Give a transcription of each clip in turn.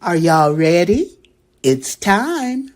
Are y'all ready? It's time.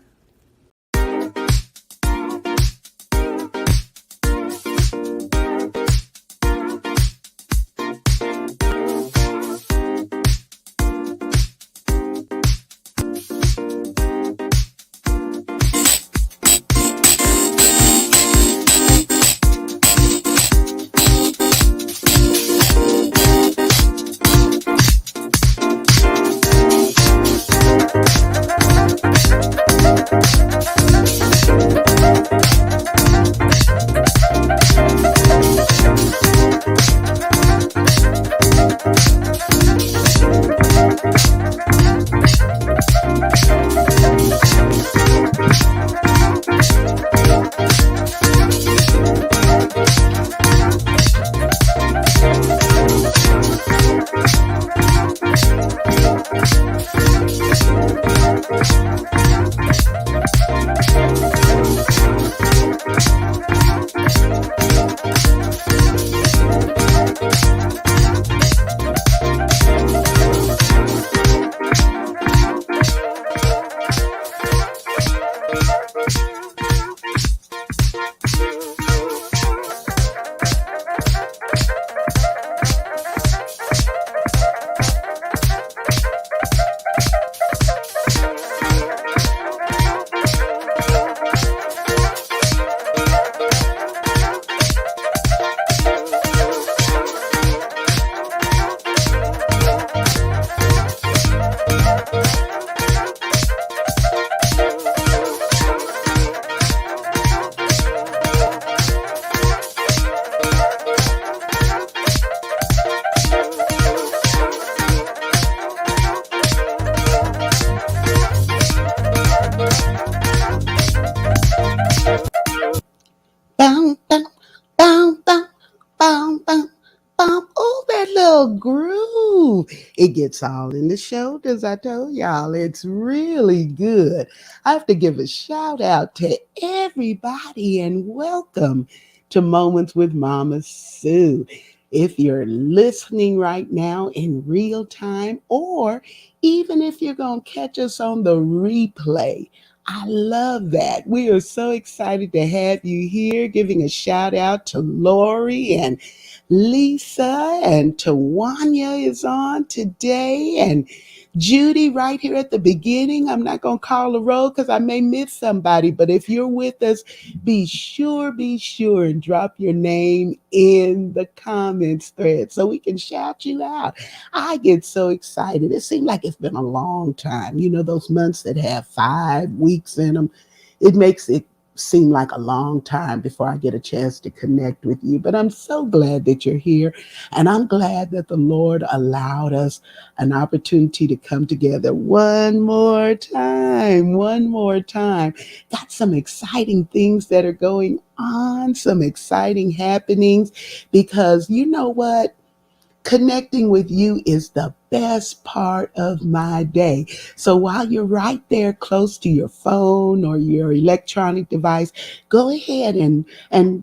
Bow, bow, bow, bow, bow, bow, bow. Oh, that little groove. It gets all in the shoulders. I told y'all it's really good. I have to give a shout out to everybody and welcome to Moments with Mama Sue. If you're listening right now in real time, or even if you're going to catch us on the replay, I love that. We are so excited to have you here, giving a shout out to Lori and Lisa, and Tawanya is on today, and Judy right here at the beginning. I'm not going to call a roll because I may miss somebody, but if you're with us, be sure and drop your name in the comments thread so we can shout you out. I get so excited. It seems like it's been a long time. You know, those months that have 5 weeks in them, it makes it seem like a long time before I get a chance to connect with you. But I'm so glad that you're here. And I'm glad that the Lord allowed us an opportunity to come together one more time. One more time. Got some exciting things that are going on, some exciting happenings, because you know what? Connecting with you is the best part of my day. So while you're right there close to your phone or your electronic device, go ahead and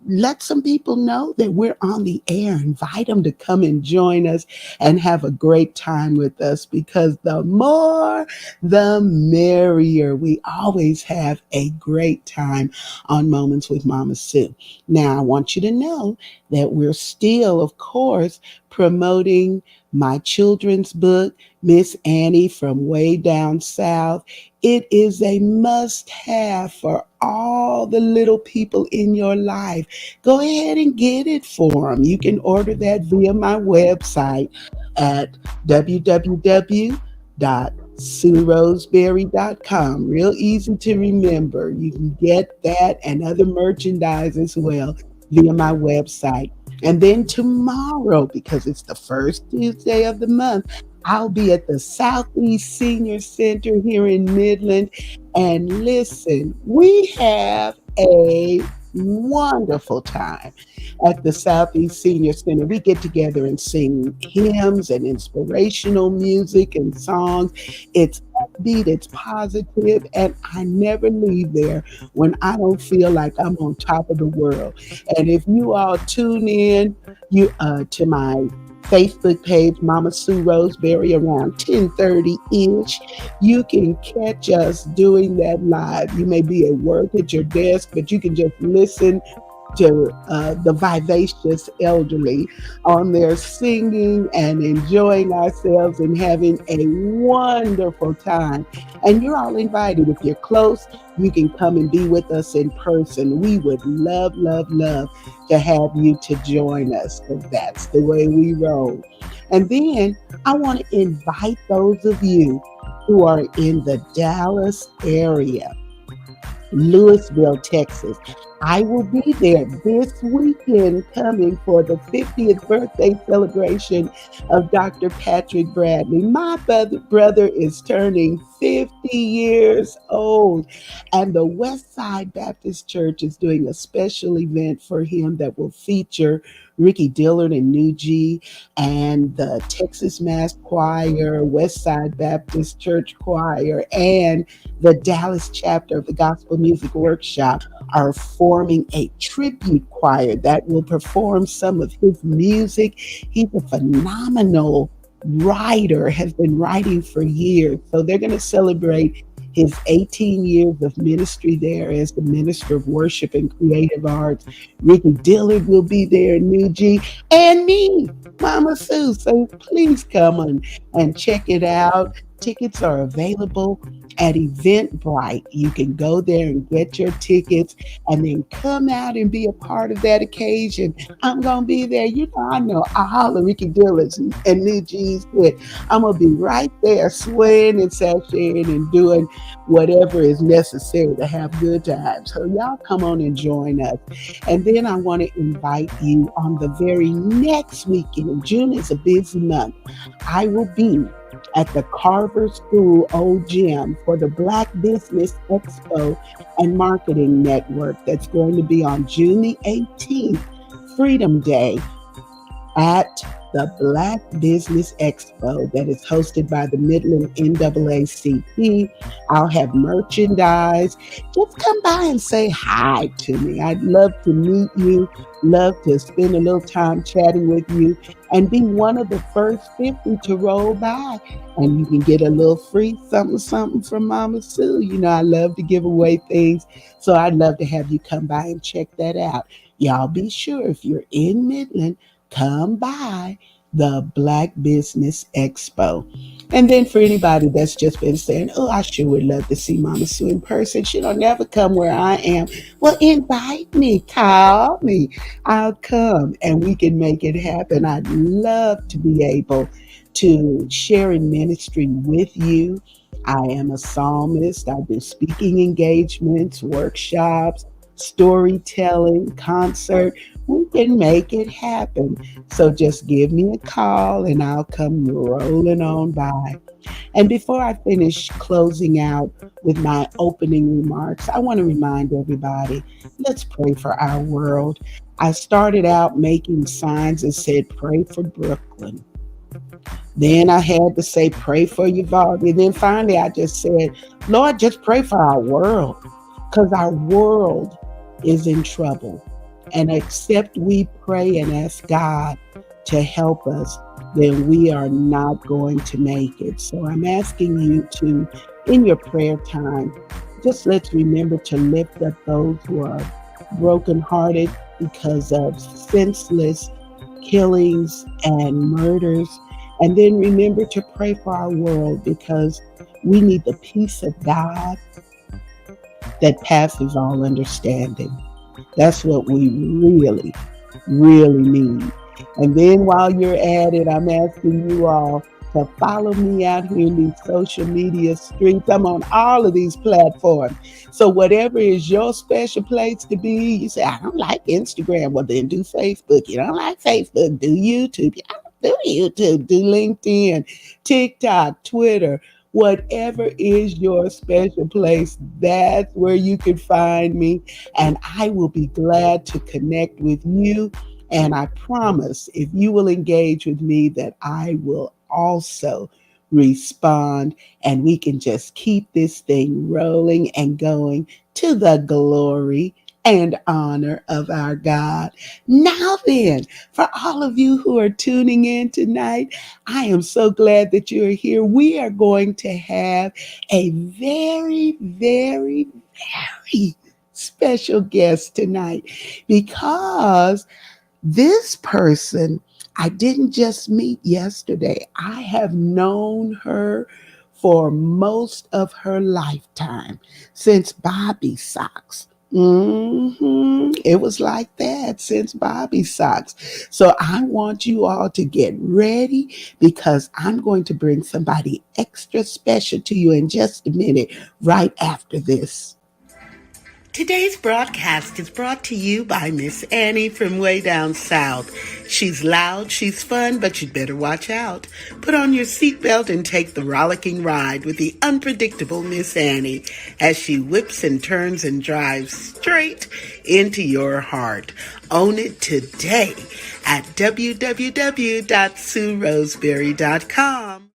let some people know that we're on the air. Invite them to come and join us and have a great time with us, because the more, the merrier. We always have a great time on Moments with Mama Sue. Now, I want you to know that we're still, of course, promoting my children's book, Miss Annie from Way Down South. It is a must have for all the little people in your life. Go ahead and get it for them. You can order that via my website at www.sueroseberry.com. Real easy to remember. You can get that and other merchandise as well via my website. And then tomorrow, because it's the first Tuesday of the month, I'll be at the Southeast Senior Center here in Midland. And listen, we have a wonderful time at the Southeast Senior Center. We get together and sing hymns and inspirational music and songs. It's upbeat, it's positive, and I never leave there when I don't feel like I'm on top of the world. And if you all tune in to my Facebook page, Mama Sue Roseberry, around 10:30-ish. You can catch us doing that live. You may be at work at your desk, but you can just listen to the vivacious elderly on there singing and enjoying ourselves and having a wonderful time. And you're all invited. If you're close, you can come and be with us in person. We would love, love, love to have you to join us because that's the way we roll. And then I want to invite those of you who are in the Dallas area, Louisville, Texas. I will be there this weekend coming for the 50th birthday celebration of Dr. Patrick Bradley. My brother is turning 50 years old, and the Westside Baptist Church is doing a special event for him that will feature Ricky Dillard and New G and the Texas Mass Choir, Westside Baptist Church Choir, and the Dallas chapter of the Gospel Music Workshop are forming a tribute choir that will perform some of his music. He's a phenomenal writer, has been writing for years. So they're going to celebrate his 18 years of ministry there as the minister of worship and creative arts. Ricky Dillard will be there, New G, and me, Mama Sue. So please come on and check it out. Tickets are available at Eventbrite. You can go there and get your tickets and then come out and be a part of that occasion. I'm going to be there. I know I holler Ricky Dillis and New G's good. I'm going to be right there swaying and sashaying and doing whatever is necessary to have good times. So y'all come on and join us. And then I want to invite you on the very next weekend. June is a busy month. I will be at the Carver School Old Gym for the Black Business Expo and Marketing Network that's going to be on June the 18th, Freedom Day, at the Black Business Expo that is hosted by the Midland NAACP. I'll have merchandise. Just come by and say hi to me. I'd love to meet you, love to spend a little time chatting with you, and be one of the first 50 to roll by. And you can get a little free something, something from Mama Sue. I love to give away things. So I'd love to have you come by and check that out. Y'all be sure if you're in Midland, come by the Black Business Expo. And then for anybody that's just been saying, oh, I sure would love to see Mama Sue in person. She don't never come where I am. Well, invite me, call me. I'll come and we can make it happen. I'd love to be able to share in ministry with you. I am a psalmist. I do speaking engagements, workshops, storytelling, concert. We can make it happen. So just give me a call and I'll come rolling on by. And before I finish closing out with my opening remarks, I want to remind everybody, let's pray for our world. I started out making signs that said, pray for Brooklyn. Then I had to say, pray for Uvalde. And then finally I just said, Lord, just pray for our world because our world is in trouble. And except we pray and ask God to help us, then we are not going to make it. So I'm asking you to, in your prayer time, just let's remember to lift up those who are brokenhearted because of senseless killings and murders. And then remember to pray for our world because we need the peace of God that passes all understanding. That's what we really, really need. And then while you're at it, I'm asking you all to follow me out here in these social media streets. I'm on all of these platforms. So whatever is your special place to be, you say, I don't like Instagram. Well, then do Facebook. You don't like Facebook, do YouTube. You don't do YouTube, do LinkedIn, TikTok, Twitter. Whatever is your special place, that's where you can find me. And I will be glad to connect with you. And I promise if you will engage with me, that I will also respond and we can just keep this thing rolling and going to the glory and honor of our God. Now, then, for all of you who are tuning in tonight, I am so glad that you're here. We are going to have a very, very, very special guest tonight because this person I didn't just meet yesterday. I have known her for most of her lifetime since Bobby Socks. It was like that since Bobby Socks. So I want you all to get ready because I'm going to bring somebody extra special to you in just a minute, right after this. Today's broadcast is brought to you by Miss Annie from way down south. She's loud, she's fun, but you'd better watch out. Put on your seatbelt and take the rollicking ride with the unpredictable Miss Annie as she whips and turns and drives straight into your heart. Own it today at www.sueroseberry.com.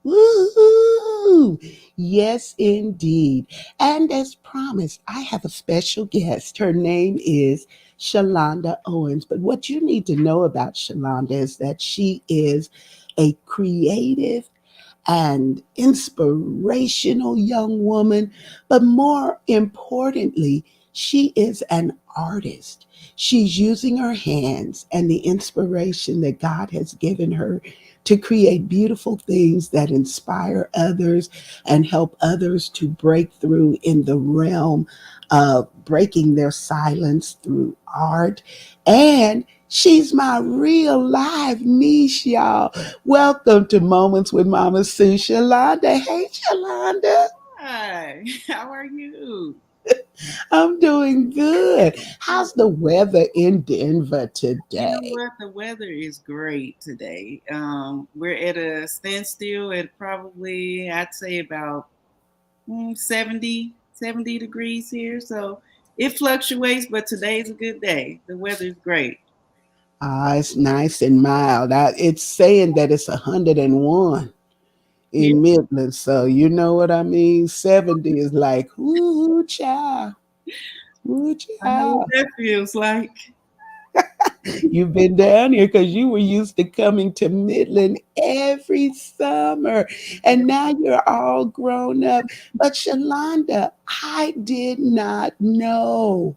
Woo! Yes, indeed. And as promised, I have a special guest. Her name is Shelanda Owens. But what you need to know about Shelanda is that she is a creative and inspirational young woman, but more importantly, she is an artist. She's using her hands and the inspiration that God has given her to create beautiful things that inspire others and help others to break through in the realm of breaking their silence through art. And she's my real live niece, y'all. Welcome to Moments with Mama Sue, Shelanda. Hey, Shelanda. Hi, how are you? I'm doing good. How's the weather in Denver You know today? what? The weather is great today. We're at a standstill at probably, I'd say about 70 degrees here. So it fluctuates, but today's a good day. The weather's great. It's nice and mild. It's saying that it's 101 Yeah, in Midland. So you know what I mean? 70 is like, ooh, child. Ooh, I know what child. that feels like. You've been down here because you were used to coming to Midland every summer. And now you're all grown up. But Shalonda, I did not know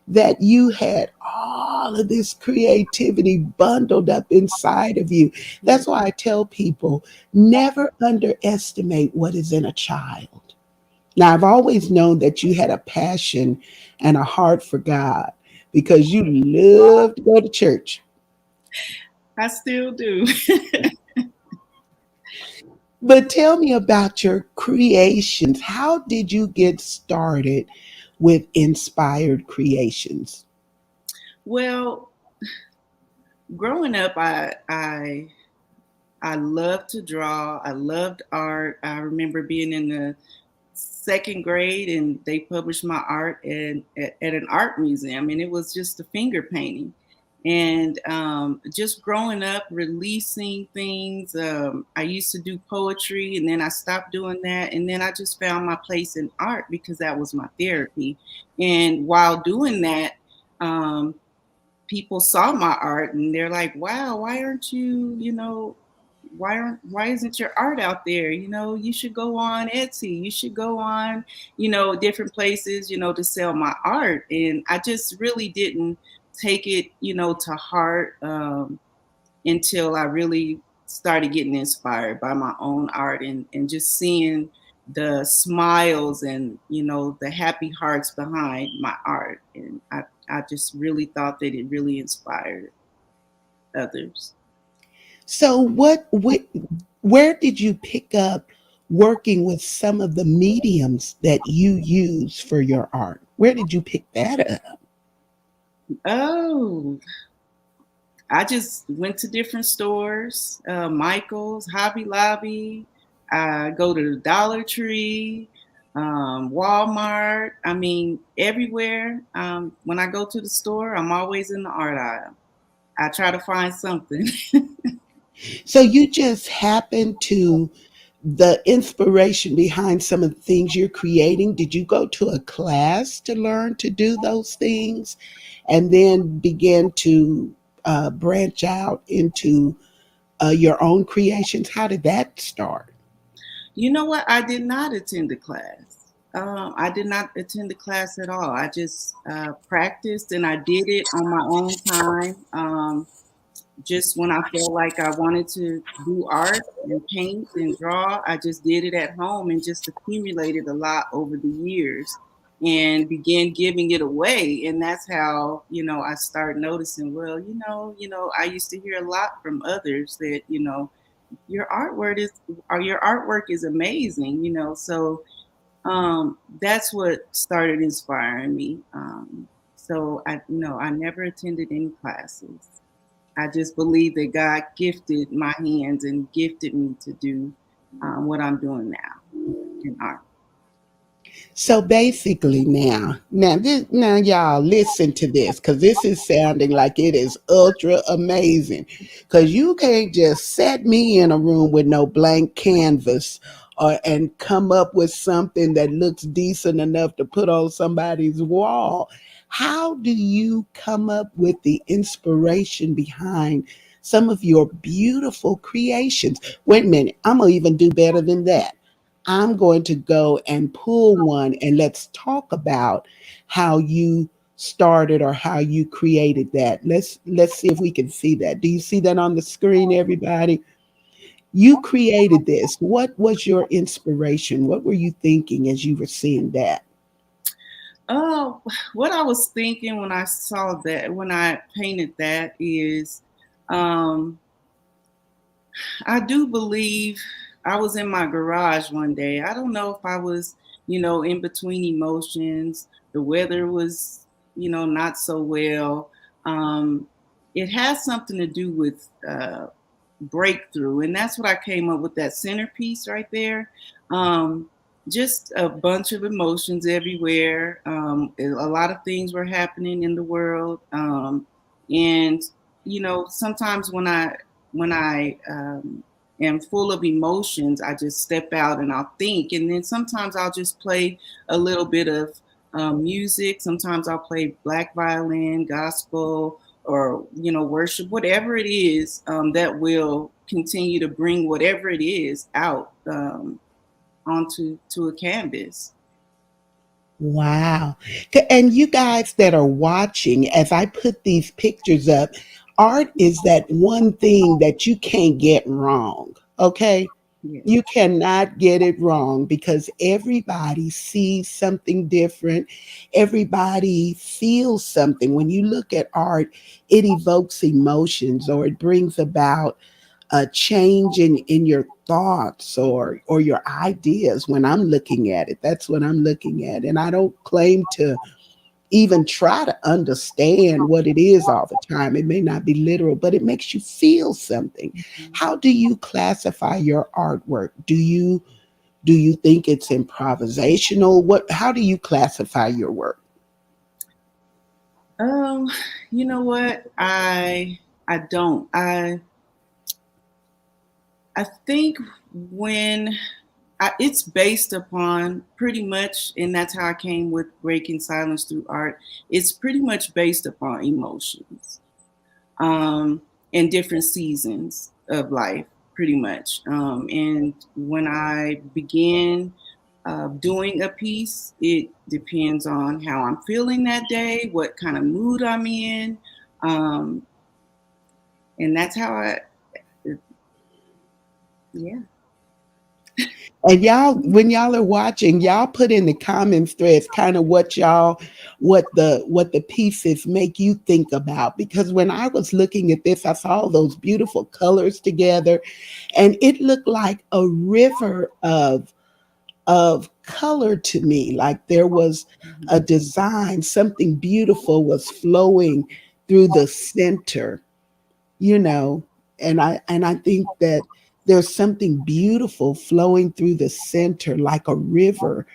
that you had all of this creativity bundled up inside of you. Yeah. That's why I tell people never underestimate what is in a child. Now, I've always known that you had a passion and a heart for God because you love to go to church. I still do. But tell me about your creations. How did you get started with inspired creations? Well, growing up, I loved to draw. I loved art. I remember being in the second grade and they published my art at an art museum, and it was just a finger painting. And just growing up releasing things, I used to do poetry and then I stopped doing that, and then I just found my place in art because that was my therapy. And while doing that, um, people saw my art and they're like, wow, why aren't you, why isn't your art out there? You should go on Etsy, you should go on, different places, to sell my art. And I just really didn't take it, to heart, until I really started getting inspired by my own art, and just seeing the smiles and the happy hearts behind my art. And I just really thought that it really inspired others. So, where did you pick up working with some of the mediums that you use for your art? Where did you pick that up? Oh, I just went to different stores, Michael's, Hobby Lobby. I go to the Dollar Tree, Walmart. I mean, everywhere. When I go to the store, I'm always in the art aisle. I try to find something. So, you just happened to the inspiration behind some of the things you're creating? Did you go to a class to learn to do those things and then begin to branch out into your own creations? How did that start? You know what? I did not attend the class. I did not attend the class at all. I just practiced and I did it on my own time. Just when I felt like I wanted to do art and paint and draw, I just did it at home and just accumulated a lot over the years and began giving it away. And that's how, I started noticing, well, I used to hear a lot from others that, your artwork is or your artwork is amazing, so that's what started inspiring me. So I never attended any classes. I just believe that God gifted my hands and gifted me to do what I'm doing now in art. So basically, now, y'all listen to this because this is sounding like it is ultra amazing. Because you can't just set me in a room with no blank canvas or and come up with something that looks decent enough to put on somebody's wall. How do you come up with the inspiration behind some of your beautiful creations? Wait a minute, I'm gonna even do better than that. I'm going to go and pull one and let's talk about how you started or how you created that. Let's see if we can see that. Do you see that on the screen, everybody? You created this. What was your inspiration? What were you thinking as you were seeing that? Oh, what I was thinking when I saw that, when I painted that, is um, I do believe I was in my garage one day. I don't know if I was, in between emotions. The weather was, not so well. Um, it has something to do with breakthrough, and that's what I came up with, that centerpiece right there. Um, just a bunch of emotions everywhere. A lot of things were happening in the world, and sometimes when I am full of emotions, I just step out and I'll think, and then sometimes I'll just play a little bit of music. Sometimes I'll play black violin, gospel, or worship, whatever it is that will continue to bring whatever it is out onto a canvas. Wow. And you guys that are watching, as I put these pictures up, art is that one thing that you can't get wrong. Okay. You Yes. cannot get it wrong because everybody sees something different. Everybody feels something. When you look at art, it evokes emotions or it brings about a change in your thoughts or your ideas. When I'm looking at it, that's what I'm looking at. And I don't claim to even try to understand what it is all the time. It may not be literal, but it makes you feel something. How do you classify your artwork? Do you think it's improvisational? How do you classify your work? um you know what, I don't I think when it's based upon pretty much, and that's how I came with breaking silence through art. It's pretty much based upon emotions, um, and different seasons of life, pretty much. And when I begin doing a piece, it depends on how I'm feeling that day, what kind of mood I'm in, um, and that's how yeah. And y'all, when y'all are watching, y'all put in the comments threads kind of what the pieces make you think about. Because when I was looking at this, I saw all those beautiful colors together, and it looked like a river of color to me. Like there was a design, something beautiful was flowing through the center, you know. And I think that there's something beautiful flowing through the center like a river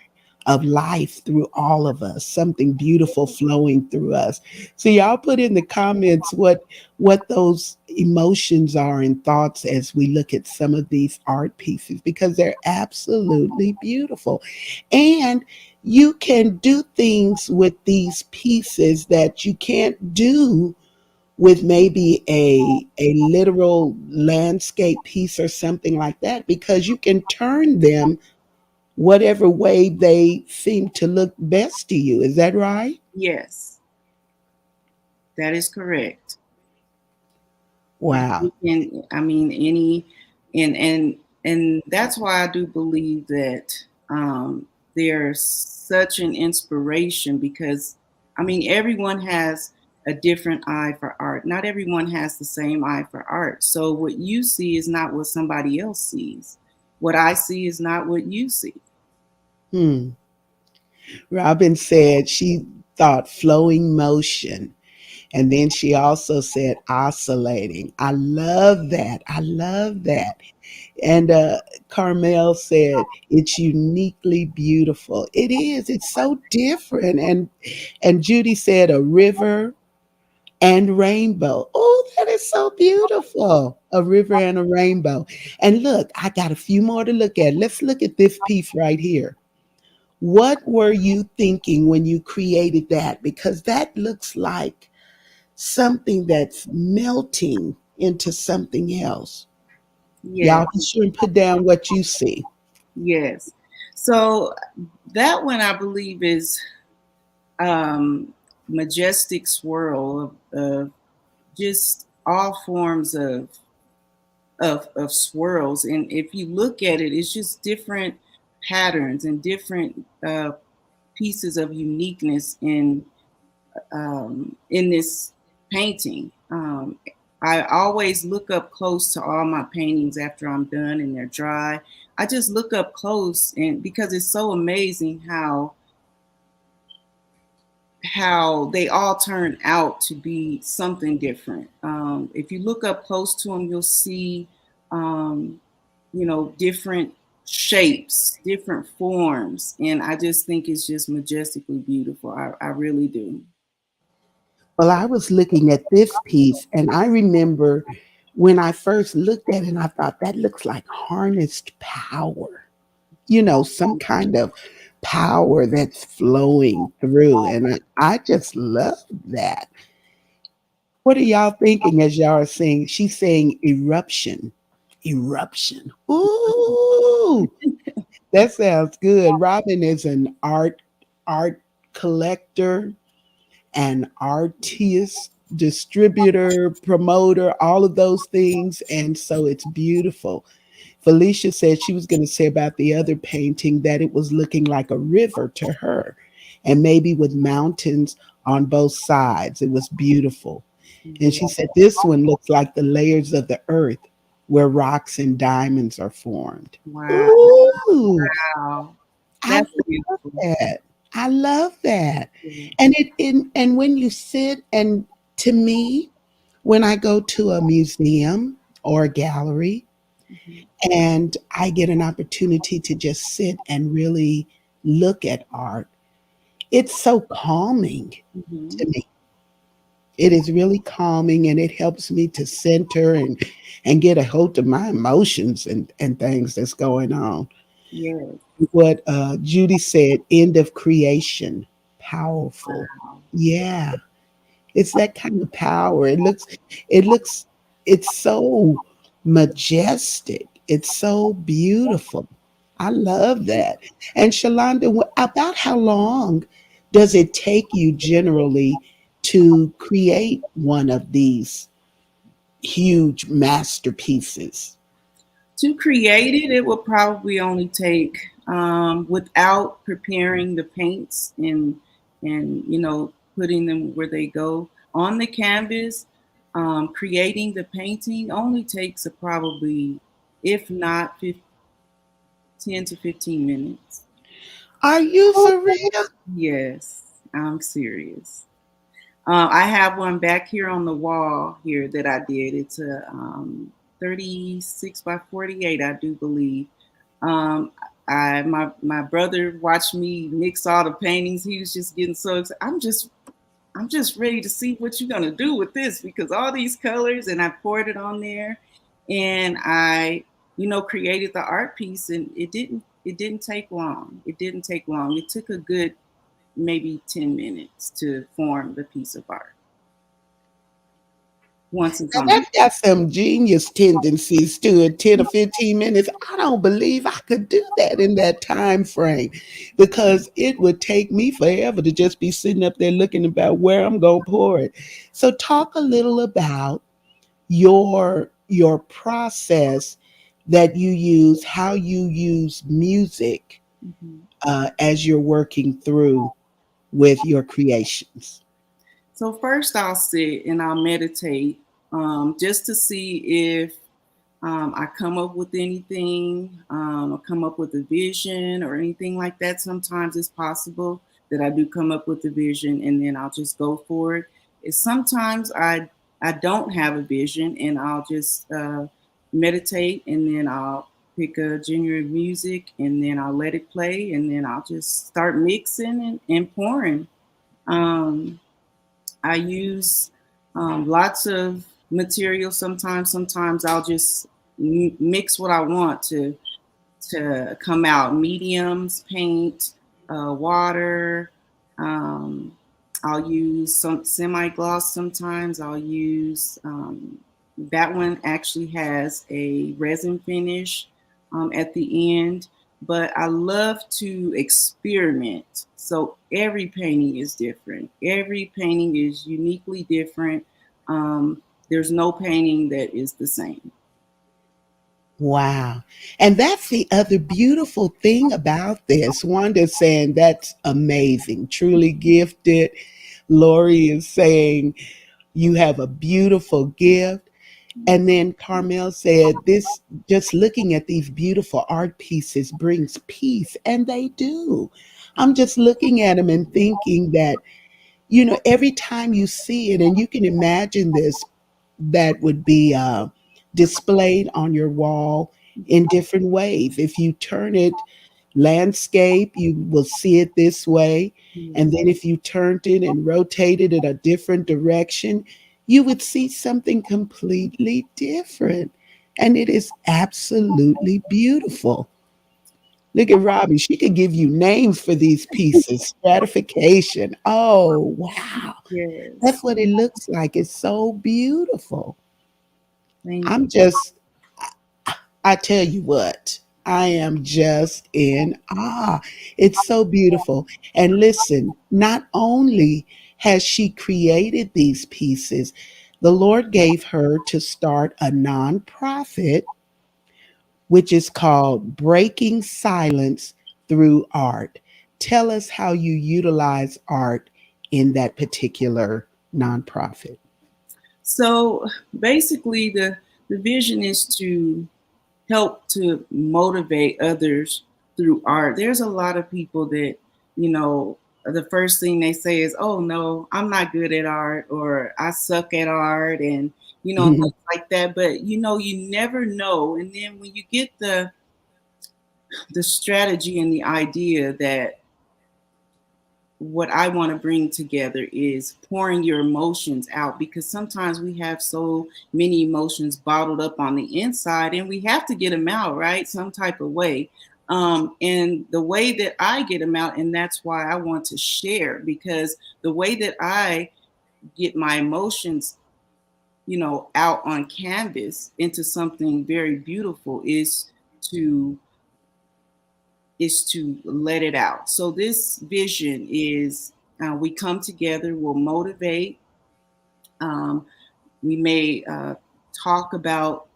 of life through all of us, something beautiful flowing through us. So y'all put in the comments what those emotions are and thoughts as we look at some of these art pieces, because they're absolutely beautiful. And you can do things with these pieces that you can't do with maybe a literal landscape piece or something like that, because you can turn them whatever way they seem to look best to you. Is that right? Yes, that is correct. Wow. You can, I mean, and and and that's why I do believe that there's such an inspiration because, I mean, everyone has a different eye for art. Not everyone has the same eye for art. So what you see is not what somebody else sees. What I see is not what you see. Hmm. Robin said she thought flowing motion. And then she also said oscillating. I love that. I love that. And Carmel said it's uniquely beautiful. It is. It's so different. And Judy said a river and rainbow. Oh, that is so beautiful. A river and a rainbow. And look, I got a few more to look at. Let's look at this piece right here. What were you thinking when you created that? Because that looks like something that's melting into something else. Yes, Y'all be sure and put down what you see. yes. So that one I believe is um, majestic swirl of just all forms of swirls. And if you look at it, it's just different patterns and different pieces of uniqueness in this painting. I always look up close to all my paintings after I'm done and they're dry. I just look up close, and because it's so amazing how they all turn out to be something different. If you look up close to them, you'll see, um, different shapes, different forms, and I just think it's just majestically beautiful. I really do. Well, I was looking at this piece and I remember when I first looked at it, and I thought that looks like harnessed power, some kind of power that's flowing through. And I just love that. What are y'all thinking as y'all are saying? She's saying eruption. Eruption. Ooh, that sounds good. Robin is an art collector, an artist, distributor, promoter, all of those things. And so it's beautiful. Felicia said she was going to say about the other painting that it was looking like a river to her, and maybe with mountains on both sides. It was beautiful. And Yeah. she said this one looks like the layers of the earth where rocks and diamonds are formed. Wow. Ooh, Wow. I That's love beautiful. that. I love that. Yeah. And when you sit, and to me, when I go to a museum or a gallery Mhm. and I get an opportunity to just sit and really look at art, it's so calming Mhm. to me. It is really calming, and it helps me to center and get a hold of my emotions and things that's going on. Yes. What Judy said, end of creation, powerful. Wow. Yeah, it's that kind of power. It looks, it's so majestic. It's so beautiful. I love that. And Shalonda, about how long does it take you generally to create one of these huge masterpieces? To create it, it will probably only take, without preparing the paints and putting them where they go on the canvas. Creating the painting only takes probably, if not 10 to 15 minutes. Are you for real? Yes, I'm serious. I have one back here on the wall here that I did. It's a 36 by 48, I do believe. Um, My brother watched me mix all the paintings. He was just getting so excited. I'm just ready to see what you're gonna do with this because all these colors, and I poured it on there, and I, created the art piece, and it didn't take long. It didn't take long. It took a good maybe 10 minutes to form the piece of art once it's Now on. that's got some genius tendencies to it. 10 or 15 minutes. I don't believe I could do that in that time frame because it would take me forever to just be sitting up there looking about where I'm going to pour it. So talk a little about your process that you use, how you use music Mhm. as you're working through with your creations. So first, I'll sit and I'll meditate, just to see if I come up with anything, or come up with a vision or anything like that. Sometimes it's possible that I do come up with a vision, and then I'll just go for it. Sometimes I don't have a vision, and I'll just meditate, and then I'll pick a genre of music, and then I'll let it play, and then I'll just start mixing and pouring. Um, I use lots of material. Sometimes I'll just mix what I want to come out. Mediums, paint, water. Um, I'll use some semi gloss. Sometimes I'll use that one actually has a resin finish at the end. But I love to experiment. So every painting is different. Every painting is uniquely different. Um, there's no painting that is the same. Wow. And that's the other beautiful thing about this. Wanda's saying that's amazing, truly gifted. Lori is saying you have a beautiful gift. And then Carmel said, this just looking at these beautiful art pieces brings peace. And they do. I'm just looking at them and thinking that, every time you see it, and you can imagine this, that would be displayed on your wall in different ways. If you turn it landscape, you will see it this way. And Yes. then if you turned it and rotated it a different direction, you would see something completely different. And it is absolutely beautiful. Look at Robbie. She could give you names for these pieces. Stratification. Oh, wow. Yes. That's what it looks like. It's so beautiful. Thank I'm just, I tell you what, I am just in awe. It's so beautiful. And listen, not only has she created these pieces, the Lord gave her to start a nonprofit, which is called Breaking Silence Through Art. Tell us how you utilize art in that particular nonprofit. So basically, the vision is to help to motivate others through art. There's a lot of people that, you know, the first thing they say is, "Oh no, I'm not good at art," or "I suck at art," and things like that. But you never know. And then when you get the strategy and the idea that what I want to bring together is pouring your emotions out, because sometimes we have so many emotions bottled up on the inside and we have to get them out, right? Some type of way. And the way that I get them out, and that's why I want to share, because the way that I get my emotions, out on canvas into something very beautiful to to let it out. So this vision is, we come together, we'll motivate. Um, we may talk about,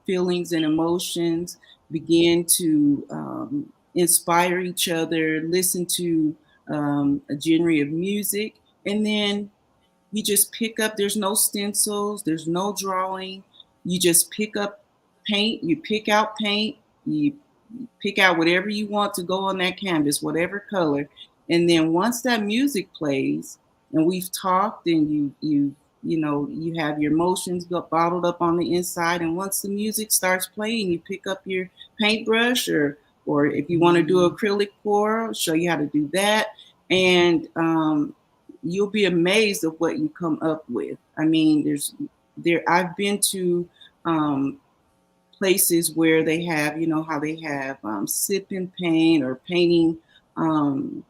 feelings and emotions, begin to inspire each other, listen to a genre of music, and then you just pick up. There's no stencils, there's no drawing. You just pick up paint, you pick out paint, you pick out whatever you want to go on that canvas, whatever color. And then once that music plays and we've talked, and you have your emotions bottled up on the inside, and once the music starts playing, you pick up your paintbrush or Or if you want to do acrylic pour, I'll show you how to do that. And you'll be amazed of what you come up with. I mean, I've been to um, places where they have, you know, how they have sip and paint or painting um,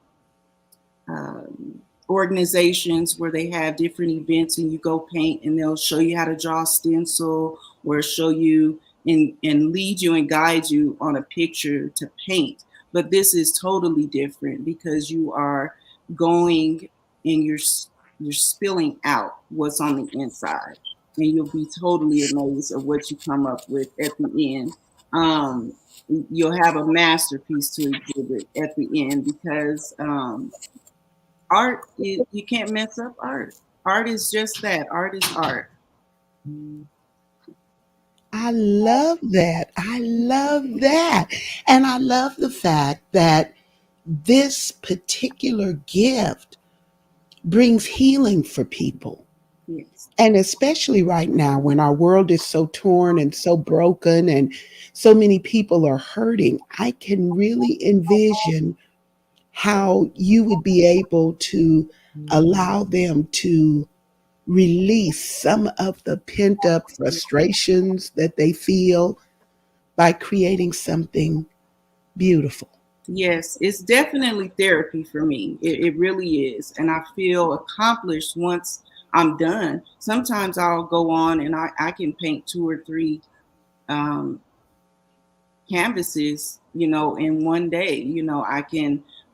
um, organizations where they have different events and you go paint and they'll show you how to draw stencil or show you and lead you and guide you on a picture to paint. But this is totally different because you are going and you're spilling out what's on the inside, and you'll be totally amazed of what you come up with at the end. um, you'll have a masterpiece to exhibit at the end because art is, you can't mess up art. Art is just that. Art is art. I love that. I love that. And I love the fact that this particular gift brings healing for people. Yes. And especially right now when our world is so torn and so broken and so many people are hurting, I can really envision how you would be able to allow them to release some of the pent up frustrations that they feel by creating something beautiful. Yes, it's definitely therapy for me. It really is. And I feel accomplished once I'm done. Sometimes I'll go on and I can paint two or three um, canvases, you know, in one day. You know,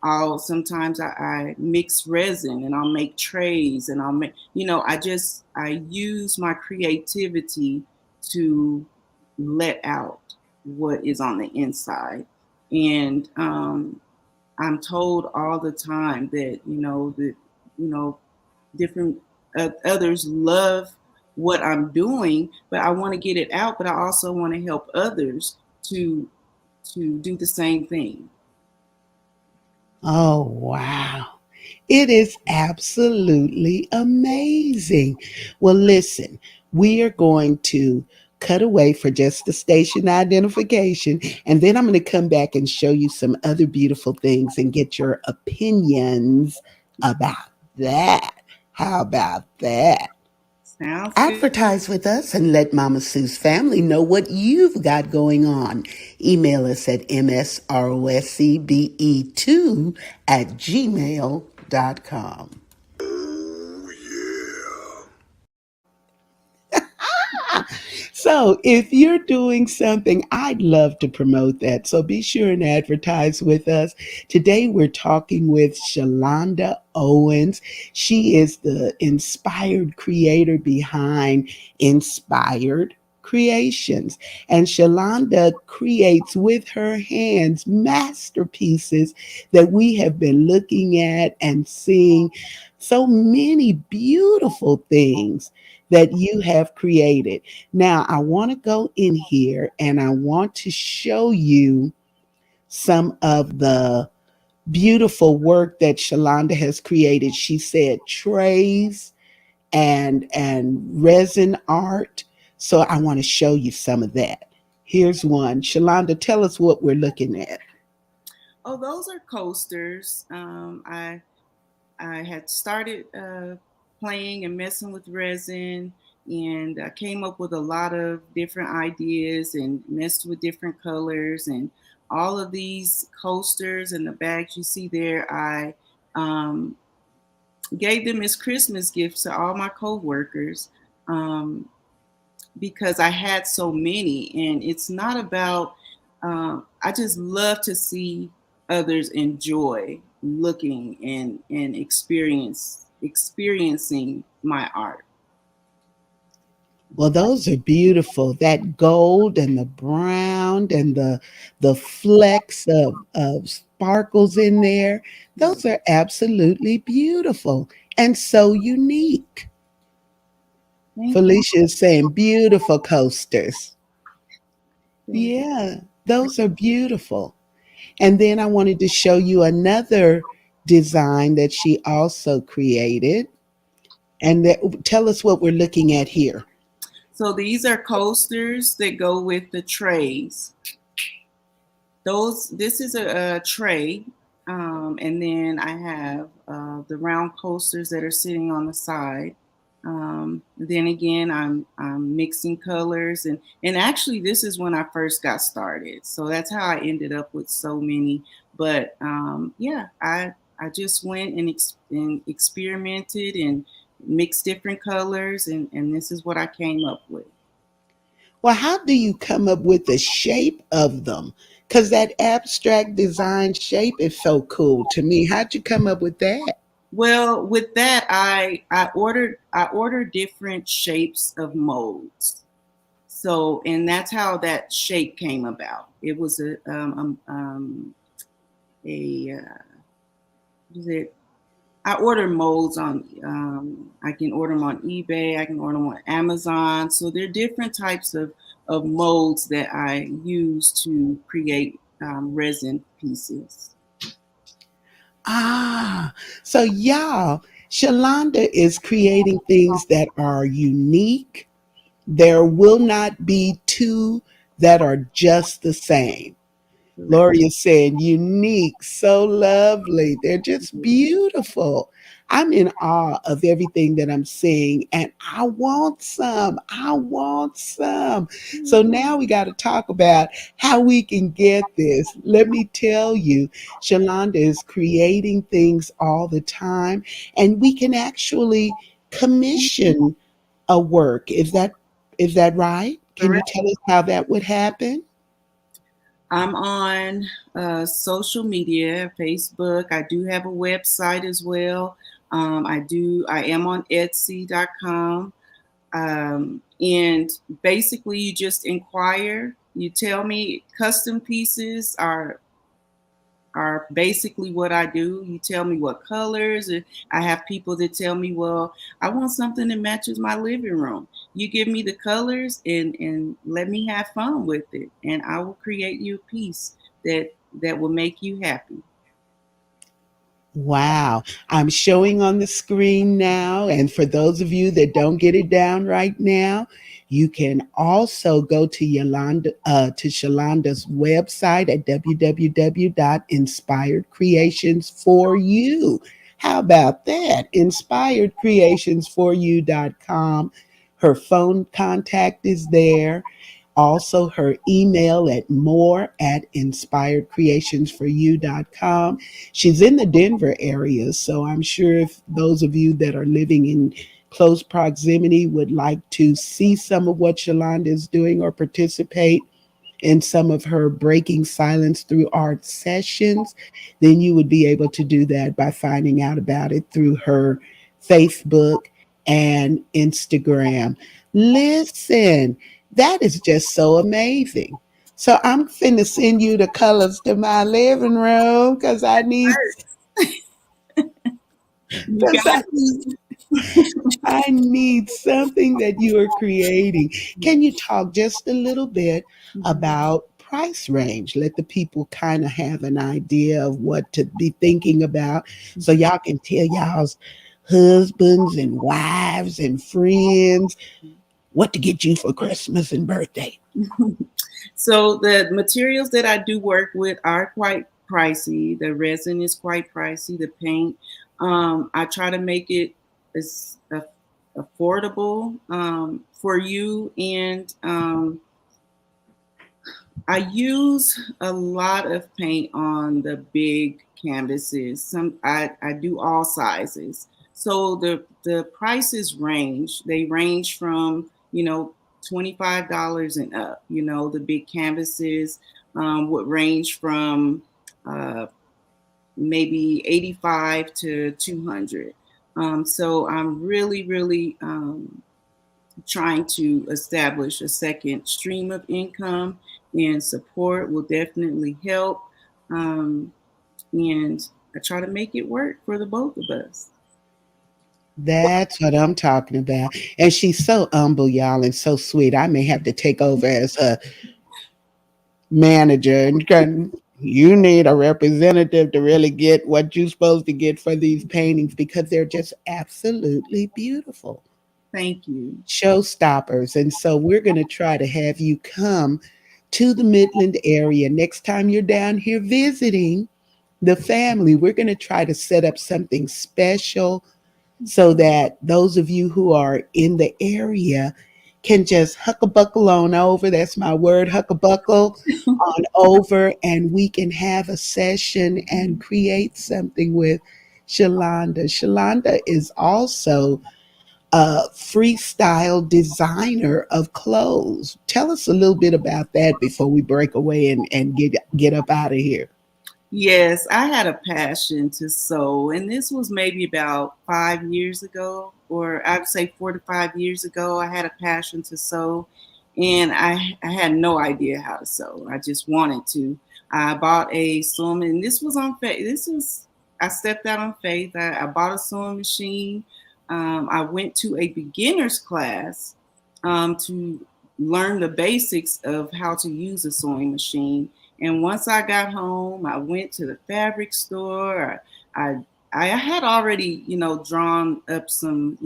I'll sometimes I mix resin and I'll make trays and I'll make, you know, I use my creativity to let out what is on the inside. And I'm told all the time that, you know, different others love what I'm doing, but I want to get it out, but I also want to help others to do the same thing. Oh, wow. It is absolutely amazing. Well, listen, we are going to cut away for just the station identification, and then I'm going to come back and show you some other beautiful things and get your opinions about that. How about that? Sounds good. Advertise with us and let Mama Sue's family know what you've got going on. Email us at msroscbe2 at gmail.com. So if you're doing something, I'd love to promote that. So be sure and advertise with us. Today we're talking with Shelanda Owens. She is the inspired creator behind Inspired Creations. And Shelanda creates with her hands masterpieces that we have been looking at and seeing so many beautiful things that you have created. Now, I want to go in here and I want to show you some of the beautiful work that Shalonda has created. She said trays and resin art. So I want to show you some of that. Here's one. Shalonda, tell us what we're looking at. Oh, those are coasters. I had started playing and messing with resin, and I came up with a lot of different ideas and messed with different colors and all of these coasters and the bags you see there. I um, gave them as Christmas gifts to all my coworkers. Um, because I had so many, and it's not about. I just love to see others enjoy looking and experiencing my art. Well, those are beautiful. That gold and the brown and the flecks of sparkles in there. Those are absolutely beautiful and so unique. Thank you. Felicia is saying beautiful coasters. Thank you. Yeah, those are beautiful. And then I wanted to show you another design that she also created. And that, tell us what we're looking at here. So these are coasters that go with the trays. Those this is a tray, and then I have the round coasters that are sitting on the side. Then again, I'm mixing colors, and actually this is when I first got started, so that's how I ended up with so many. But yeah, I just went and experimented and mixed different colors, and this is what I came up with. Well, how do you come up with the shape of them? Because that abstract design shape is so cool to me. How'd you come up with that? Well, with that, I ordered different shapes of molds. So, and that's how that shape came about. It was what is it? I order molds on. I can order them on eBay. I can order them on Amazon. So there are different types of molds that I use to create resin pieces. Ah, so y'all, Shalonda is creating things that are unique. There will not be two that are just the same. Correct. Lori is saying unique, so lovely. They're just beautiful. I'm in awe of everything that I'm seeing, and I want some. I want some. So now we got to talk about how we can get this. Let me tell you, Shalonda is creating things all the time, and we can actually commission a work. Is that right? Can you Correct. tell us how that would happen? I'm on social media, Facebook. I do have a website as well. I am on Etsy.com. And basically, you just inquire. You tell me custom pieces are basically what I do. You tell me what colors. And I have people that tell me, well, I want something that matches my living room. You give me the colors and let me have fun with it. And I will create you a piece that will make you happy. Wow. I'm showing on the screen now. And for those of you that don't get it down right now, you can also go to Sholanda's website at www.inspiredcreationsforyou. How about that? Inspiredcreationsforyou.com. Her phone contact is there. Also, her email at more@inspiredcreationsforyou.com. She's in the Denver area, so I'm sure if those of you that are living in close proximity would like to see some of what Shalonda is doing or participate in some of her breaking silence through art sessions, then you would be able to do that by finding out about it through her Facebook and Instagram. Listen, that is just so amazing. So I'm finna send you the colors to my living room You because got I need something that you are creating. Can you talk just a little bit Mhm. about price range? Let the people kind of have an idea of what to be thinking about so y'all can tell y'all's husbands and wives and friends what to get you for Christmas and birthday. So the materials that I do work with are quite pricey. The resin is quite pricey. The paint, I try to make it as affordable for you, and I use a lot of paint on the big canvases. I do all sizes. So the prices range. They range from $25 and up. The big canvases would range from uh, maybe 85 to 200. So I'm really really trying to establish a second stream of income, and support will definitely help. Um, and I try to make it work for the both of us. That's what I'm talking about. And she's so humble, y'all, and so sweet. I may have to take over as a manager and you need a representative to really get what you're supposed to get for these paintings because they're just absolutely beautiful Thank you. showstoppers. And so we're going to try to have you come to the Midland area. Next time you're down here visiting the family, we're going to try to set up something special so that those of you who are in the area can just huckabuckle on over. That's my word, huckabuckle on over, and we can have a session and create something with Shelanda. Shelanda is also a freestyle designer of clothes. Tell us a little bit about that before we break away and get up out of here. Yes, I had a passion to sew, and this was maybe about 5 years ago, or I'd say 4 to 5 years ago. I had a passion to sew, and I had no idea how to sew. I just wanted to. I bought a sewing, and this was on faith. This was I stepped out on faith. I bought a sewing machine. I went to a beginner's class to learn the basics of how to use a sewing machine. And once I got home, I went to the fabric store. I had already, drawn up some,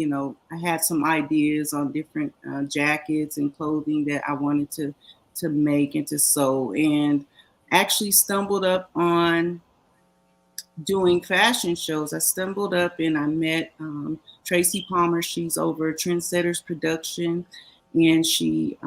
I had some ideas on different jackets and clothing that I wanted to make and to sew, and actually stumbled up on doing fashion shows. I stumbled up and I met Tracy Palmer. She's over Trendsetters Production, and she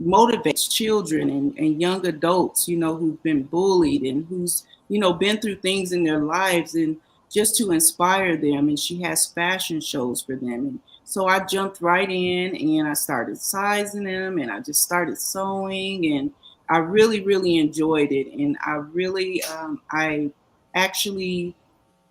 motivates children and young adults, who've been bullied and who's, been through things in their lives, and just to inspire them. And she has fashion shows for them. And so I jumped right in and I started sizing them and I just started sewing, and I really, really enjoyed it. And I actually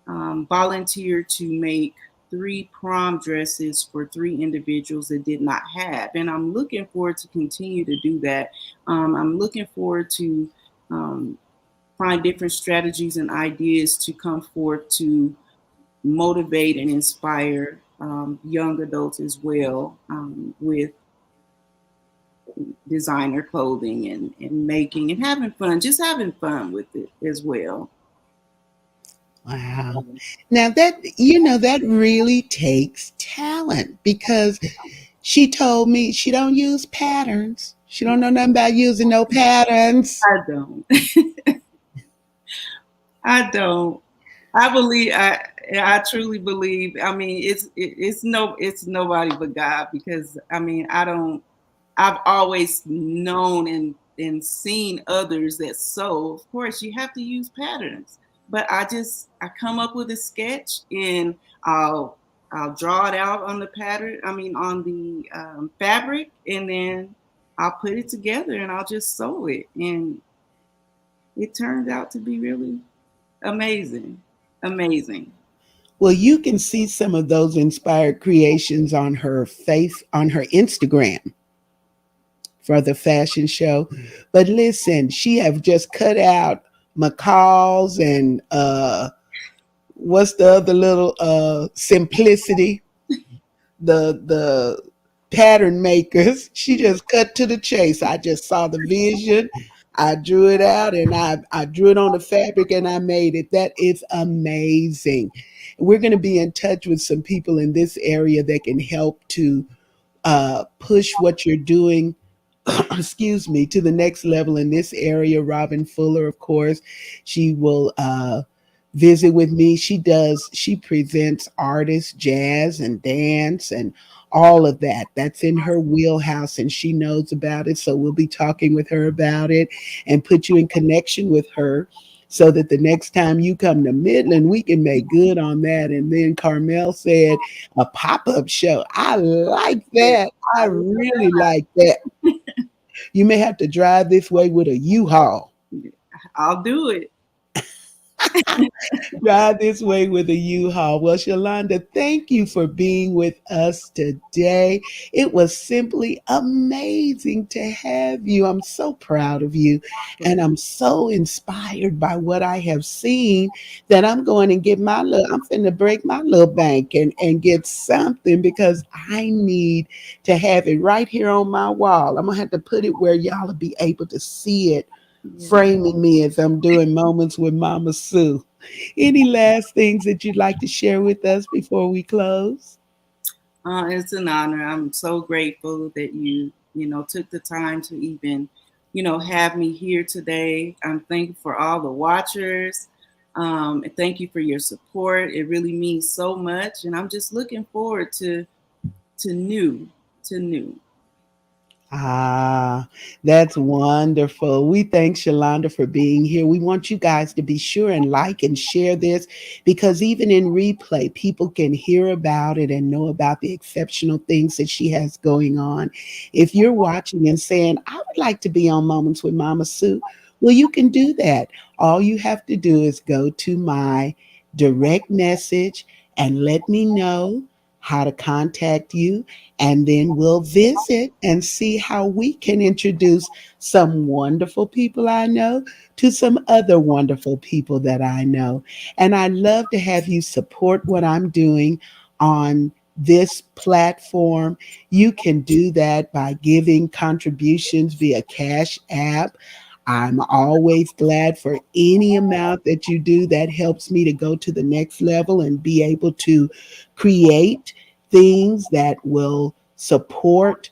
volunteered to make 3 prom dresses for 3 individuals that did not have. And I'm looking forward to continue to do that. I'm looking forward to um, find different strategies and ideas to come forth to motivate and inspire young adults as well, with designer clothing and making and having fun, just having fun with it as well. Wow. Now that that really takes talent because she told me she don't use patterns. She don't know nothing about using no patterns. I don't. I don't. I believe. I truly believe. I mean, it's nobody but God, because I mean, I don't. I've always known and seen others that sew. Of course, you have to use patterns, but I come up with a sketch, and I'll draw it out on the pattern. I mean, on the fabric, and then I'll put it together and I'll just sew it, and it turns out to be really amazing, amazing. Well, you can see some of those inspired creations on her Instagram for the fashion show. But listen, she have just cut out macaws and what's the other little simplicity, the pattern makers. She just cut to the chase. I just saw the vision. I drew it out and I drew it on the fabric and I made it. That is amazing. We're going to be in touch with some people in this area that can help to push what you're doing excuse me, to the next level in this area. Robin Fuller, of course, she will visit with me. She presents artists, jazz and dance and all of that. That's in her wheelhouse and she knows about it. So we'll be talking with her about it and put you in connection with her so that the next time you come to Midland, we can make good on that. And then Carmel said, a pop up show. I like that. I really like that. You may have to drive this way with a U-Haul. I'll do it. Drive this way with a U-Haul. Well, Shelanda, thank you for being with us today. It was simply amazing to have you. I'm so proud of you. And I'm so inspired by what I have seen that I'm going and get I'm finna break my little bank and get something because I need to have it right here on my wall. I'm gonna have to put it where y'all will be able to see it Yeah. framing me as I'm doing moments with Mama Sue. Any last things that you'd like to share with us before we close? It's an honor. I'm so grateful that you took the time to even, have me here today. I'm thankful for all the watchers. And thank you for your support. It really means so much. And I'm just looking forward to new, to new. Ah, that's wonderful. We thank Shelanda for being here. We want you guys to be sure and like and share this because even in replay, people can hear about it and know about the exceptional things that she has going on. If you're watching and saying, I would like to be on Moments with Mama Sue, well, you can do that. All you have to do is go to my direct message and let me know how to contact you, and then we'll visit and see how we can introduce some wonderful people I know to some other wonderful people that I know. And I love to have you support what I'm doing on this platform. You can do that by giving contributions via Cash App. I'm always glad for any amount that you do that helps me to go to the next level and be able to create things that will support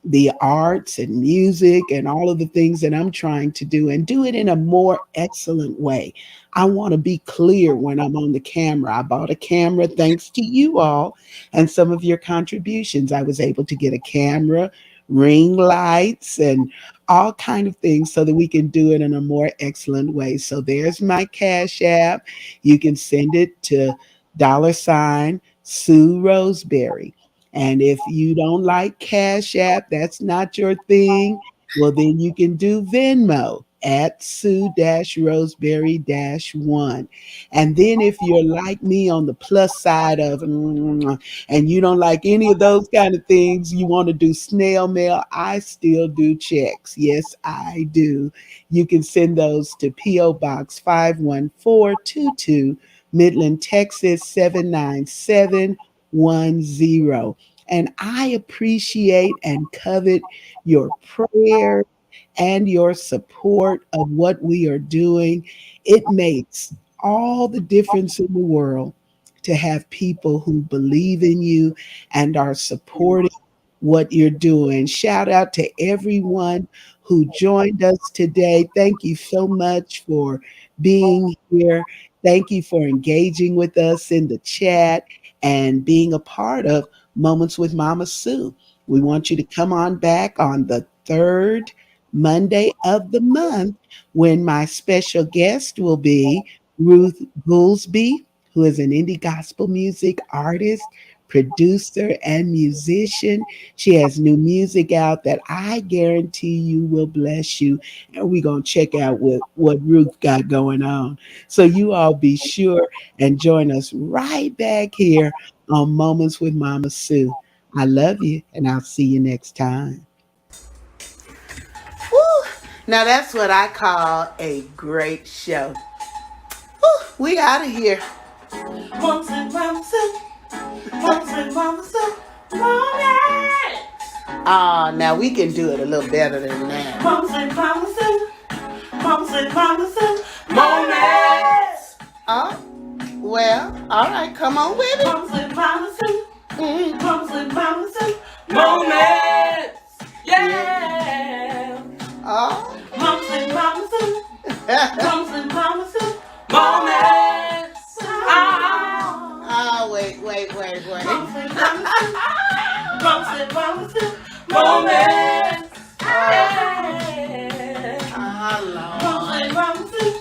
the arts and music and all of the things that I'm trying to do and do it in a more excellent way. I want to be clear when I'm on the camera. I bought a camera thanks to you all and some of your contributions. I was able to get a camera, ring lights, and all kind of things so that we can do it in a more excellent way. So there's my Cash App. You can send it to dollar sign Sue Roseberry. And if you don't like Cash App, that's not your thing, well, then you can do Venmo at Sue Roseberry 1. And then if you're like me on the plus side of and you don't like any of those kind of things, you want to do snail mail, I still do checks. Yes, I do. You can send those to P.O. Box 51422, Midland, Texas 79710. And I appreciate and covet your prayers and your support of what we are doing. It makes all the difference in the world to have people who believe in you and are supporting what you're doing. Shout out to everyone who joined us today. Thank you so much for being here. Thank you for engaging with us in the chat and being a part of Moments with Mama Sue. We want you to come on back on the third Monday of the month when my special guest will be Ruth Goolsby, who is an indie gospel music artist, producer, and musician. She has new music out that I guarantee you will bless you. And we're going to check out what Ruth got going on. So you all be sure and join us right back here on Moments with Mama Sue. I love you, and I'll see you next time. Woo! Now that's what I call a great show. Woo! We out of here. Moments with Mama Sue. Moments with Mama Sue. Moments. Ah, now we can do it a little better than that. Moments with Mama Sue. Moments with Mama Sue. Moments. Oh, well, all right, come on with it. Moments with Mama Sue. Moments with Mama Sue. Moments. Yeah. Oh. Moments with Mama Sue. Moments with Mama Sue. Moments. Oh, wait. Moments with Mama Sue. Moments with Mama Sue. Moments. Oh, Lord. Moments with Mama Sue.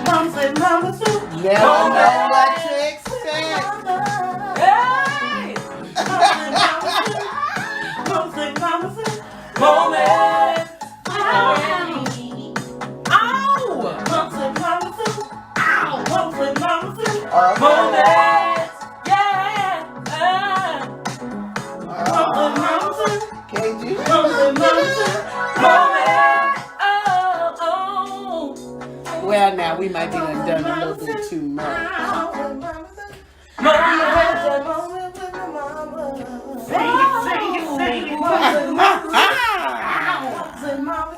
Moments with Mama Sue. Never know what to expect. Hey. Moments with Mama Sue. Moments. Ow! Moments with Mama Sue. Ow! Moments with Mama Sue. Moments. Yeah. Moments with Mama Sue. Can't you? Moments with Mama Sue. Moments. Oh. Well, now we might be done a little bit too much.